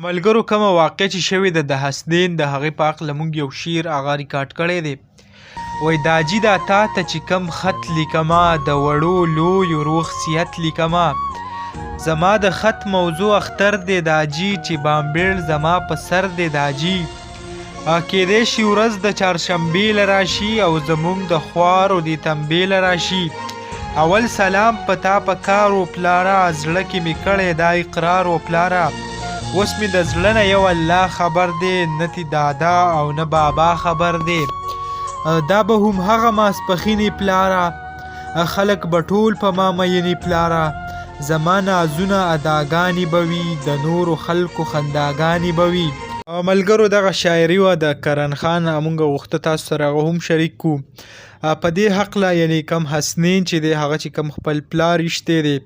ملګرو کومه واقع چې شوې ده د حسنین د هغې په هکله موږ یو شعر هغه ریکارډ کړی دی. وایي دا جي دا تا ته چې کم خط لیکما د وړو لویو روغ صحت لیکما. زما د خط موضوع اختر دی دا جي چې بامبیړ زما په سر دی دا جي. کیدای شي ورځ د چهارشنبې له راشي او زموږ د خوارو د تنبې له راشي. اول سلام په تا په کار و پلاره زړه کې مې کړی دا اقرار و پلاره. اوس مې د زړه نه یو الله خبر دی نه تی دادا او نه بابا خبر دی. دا به هم هغه ماسپښینې پلاره خلک به ټول په ما مینې پلاره. زما نازونه اداګانې به وي د نورو خلکو خنداګانې به وي. ملګرو دغه شاعري وه د کرن خان مونږ غوښته تاسو سره هغه هم شریک کړو. په دې هکله یعنی کم حسنین چې دی هغه چې کم خپل پلار رشتی دی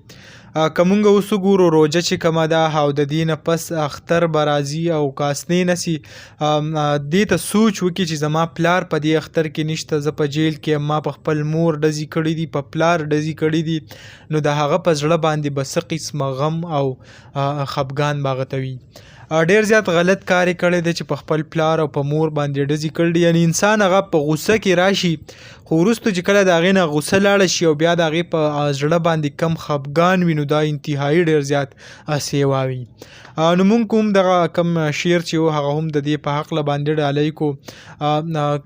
که مونږ اوس وګورو روژه چې کومه ده او د دې نه پس اختر به راځي او که حسنین هسي دې ته سوچ وکړي چې زما پلار په دې اختر کې نشته زه په جیل کې یم ما په خپل مور ډزې کړي دي په پلار ډزې کړي دي نو د هغه په زړه باندې به څه قسمه غم او خفګان به هغه ته وي. ډیر زیات غلط کار یې کړی دی چې په خپل پلار او په مور باندې ډزې کړي دي. یعنې انسان هغه په غوسه کې راشي خو وروستو چې کله د هغې نه غوسه لاړه شي او بیا د هغې په زړه باندې کم خفګان وي نو دا انتهایي ډیر زیات سیوا وي. نو مونږ هم دغه کم شعر چې و هغه هم د دې په هکله باندې ډالۍ کو.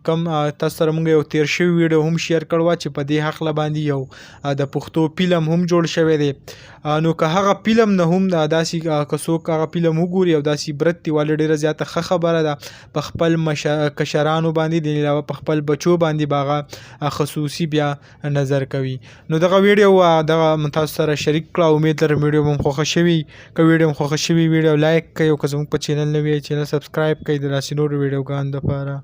کم تاسو سره مونږ یو تیر شوي ویډیو هم شیر کړو چې په دې هکله باندې یو د پښتو فلم هم جوړ شوی دی. نو که هغه فلم نه هم داسې که څوک هغه فلم وګوري او داسې عبرت دی ولې ډېره زیاته ښه خبره ده. په خپل کشرانو باندې د علاوه په خپل بچو باندې به هغه خصوصي بیا نظر کوي. نو دغه ویډیو دغه تاسو سره شریک کړه. امید لرم ویډیو مو خوښه شوي. که ویډیو مو خوښه شوي ویډیو لایک کړئ او که زموږ په چینل نوي یې چینل سبسکرایب کړئ د داسې نورو ویډیوګانو دپاره.